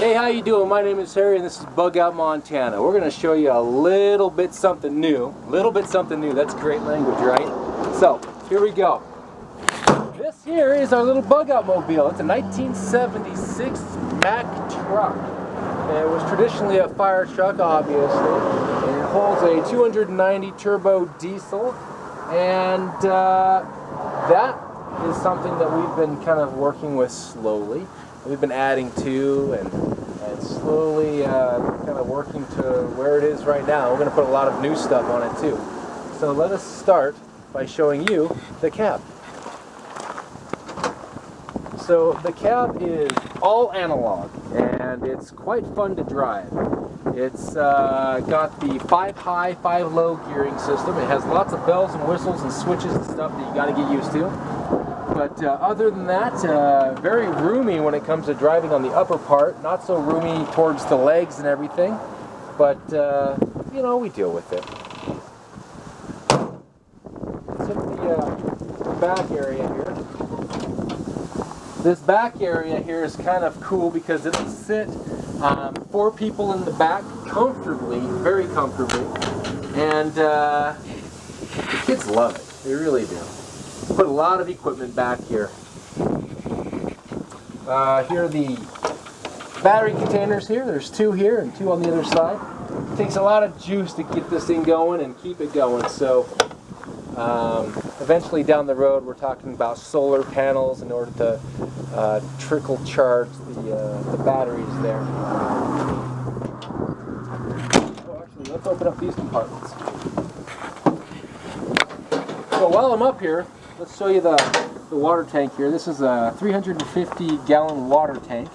Hey, how you doing? My name is Harry and this is Bug Out Montana. We're going to show you a little bit something new. That's great language, right? So, here we go. This here is our little Bug Out mobile. It's a 1976 Mack truck. It was traditionally a fire truck, obviously. And it holds a 290 turbo diesel. And that is something that we've been kind of working with slowly. We've been adding to and slowly kind of working to where it is right now. We're going to put a lot of new stuff on it too. So let us start by showing you the cab. So the cab is all analog and it's quite fun to drive. It's got the 5 high, 5 low gearing system. It has lots of bells and whistles and switches and stuff that you got to get used to. But other than that, very roomy when it comes to driving on the upper part. Not so roomy towards the legs and everything. But, you know, we deal with it. Let's hit the back area here. This back area here is kind of cool because it'll sit 4 people in the back comfortably, very comfortably. And the kids love it. They really do. Put a lot of equipment back here. Here are the battery containers here. There's 2 here and 2 on the other side. It takes a lot of juice to get this thing going and keep it going. So eventually down the road we're talking about solar panels in order to trickle charge the batteries there. Oh, actually, let's open up these compartments. So while I'm up here, let's show you the water tank here. This is a 350-gallon water tank.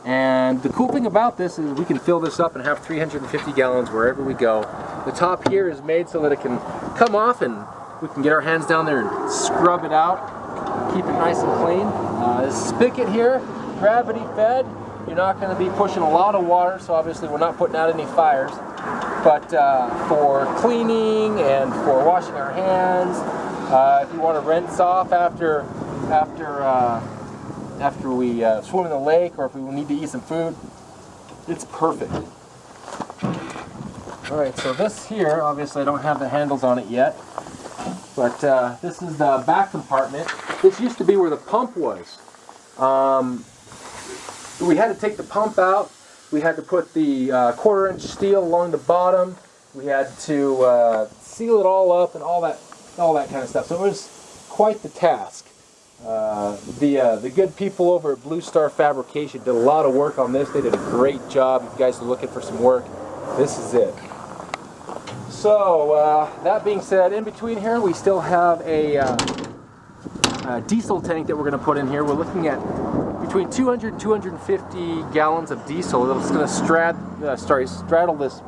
And the cool thing about this is we can fill this up and have 350 gallons wherever we go. The top here is made so that it can come off and we can get our hands down there and scrub it out, keep it nice and clean. This spigot here, gravity fed. You're not going to be pushing a lot of water, so obviously we're not putting out any fires. But for cleaning and for washing our hands, if you want to rinse off after we swim in the lake, or if we need to eat some food, it's perfect. Alright, so this here, obviously I don't have the handles on it yet, but this is the back compartment. This used to be where the pump was. We had to take the pump out. We had to put the 1/4-inch steel along the bottom. We had to seal it all up and all that kind of stuff. So it was quite the task. The good people over at Blue Star Fabrication did a lot of work on this. They did a great job. If you guys are looking for some work, this is it. So that being said, in between here we still have a diesel tank that we're going to put in here. We're looking at between 200 and 250 gallons of diesel. It's going to straddle this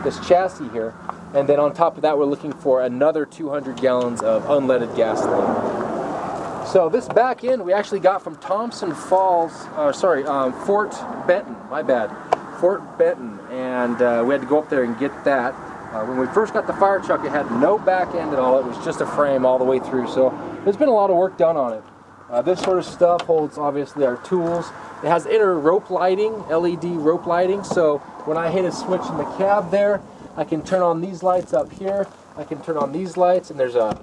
this chassis here. And then on top of that, we're looking for another 200 gallons of unleaded gasoline. So this back end we actually got from Fort Benton. My bad, Fort Benton, and we had to go up there and get that. When we first got the fire truck, it had no back end at all. It was just a frame all the way through. So there's been a lot of work done on it. This sort of stuff holds obviously our tools. It has inner rope lighting, LED rope lighting. So when I hit a switch in the cab there, I can turn on these lights up here. I can turn on these lights, and there's a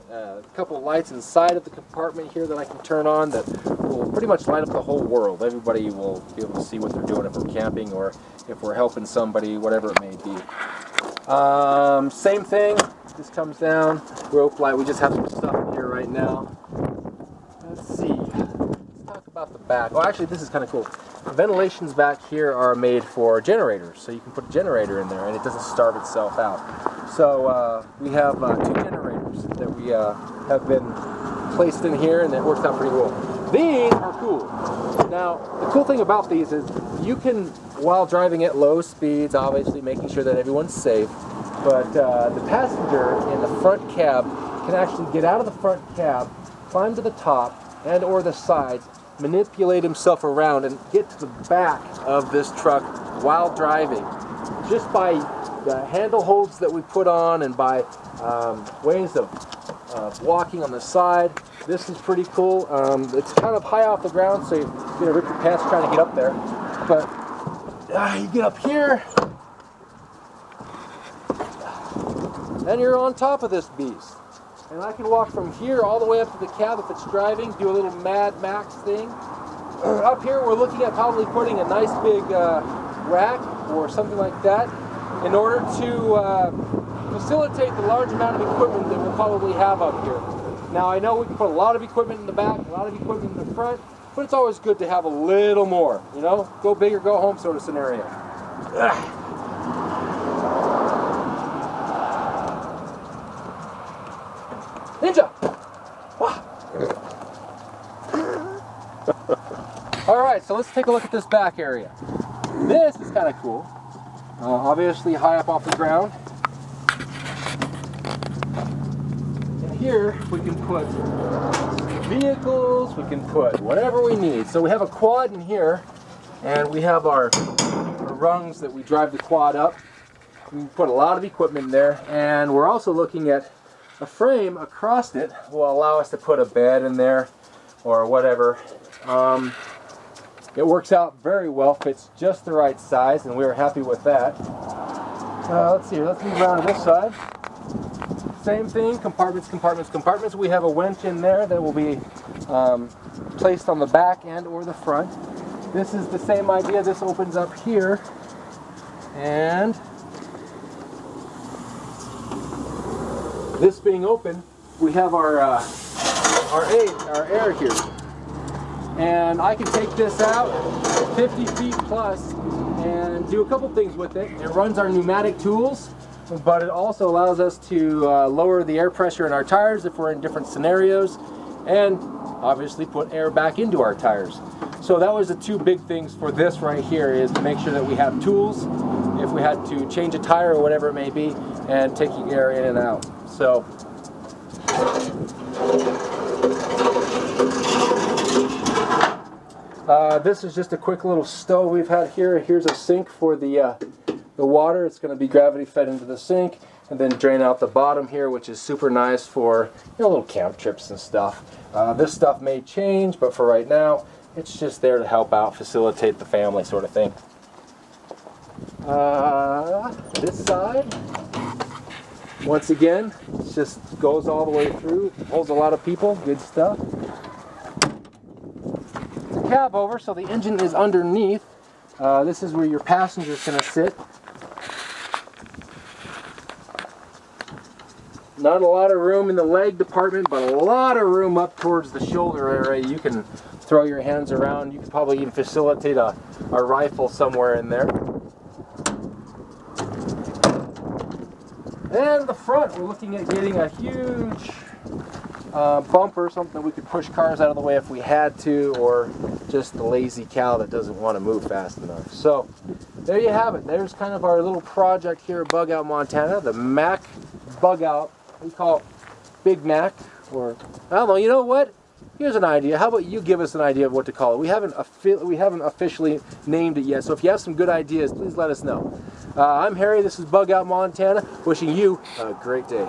couple of lights inside of the compartment here that I can turn on that will pretty much light up the whole world. Everybody will be able to see what they're doing if we're camping or if we're helping somebody, whatever it may be. Same thing. This comes down, rope light. We just have some stuff in here right now. Let's see. Let's talk about the back. Oh, actually, this is kind of cool. The ventilations back here are made for generators, so you can put a generator in there and it doesn't starve itself out. So we have 2 generators that we have been placed in here, and it works out pretty well. These are cool. Now, the cool thing about these is you can, while driving at low speeds, obviously making sure that everyone's safe, but the passenger in the front cab can actually get out of the front cab, climb to the top and or the sides, manipulate himself around and get to the back of this truck while driving, just by the handle holds that we put on and by ways of walking on the side. This is pretty cool. It's kind of high off the ground, so you're going to rip your pants trying to get up there. But you get up here, and you're on top of this beast. And I can walk from here all the way up to the cab if it's driving, do a little Mad Max thing. Up here we're looking at probably putting a nice big rack or something like that in order to facilitate the large amount of equipment that we'll probably have up here. Now I know we can put a lot of equipment in the back, a lot of equipment in the front, but it's always good to have a little more, you know? Go big or go home sort of scenario. Ninja! Alright, so let's take a look at this back area. This is kind of cool. Obviously high up off the ground. And here we can put vehicles, we can put whatever we need. So we have a quad in here, and we have our rungs that we drive the quad up. We can put a lot of equipment in there, and we're also looking at a frame across it will allow us to put a bed in there or whatever. It works out very well, fits just the right size, and we are happy with that. Let's see here, let's move around to this side. Same thing, compartments, compartments, compartments. We have a winch in there that will be placed on the back and or the front. This is the same idea. This opens up here, and this being open, we have our air here. And I can take this out 50 feet plus and do a couple things with it. It runs our pneumatic tools, but it also allows us to lower the air pressure in our tires if we're in different scenarios, and obviously put air back into our tires. So that was the two big things for this right here, is to make sure that we have tools if we had to change a tire or whatever it may be, and taking air in and out. So this is just a quick little stove we've had here. Here's a sink for the water. It's going to be gravity fed into the sink and then drain out the bottom here, which is super nice for, you know, little camp trips and stuff. This stuff may change, but for right now it's just there to help out, facilitate the family sort of thing. This side, once again, it just goes all the way through, holds a lot of people, good stuff. The cab over, so the engine is underneath. This is where your passenger's going to sit. Not a lot of room in the leg department, but a lot of room up towards the shoulder area. You can throw your hands around. You can probably even facilitate a rifle somewhere in there. And the front, we're looking at getting a huge bumper, something that we could push cars out of the way if we had to, or just the lazy cow that doesn't want to move fast enough. So there you have it. There's kind of our little project here at Bug Out, Montana, the Mack Bug Out. We call it Big Mac, or I don't know. You know what? Here's an idea. How about you give us an idea of what to call it? We haven't officially named it yet, so if you have some good ideas, please let us know. I'm Harry. This is Bug Out, Montana. Wishing you a great day.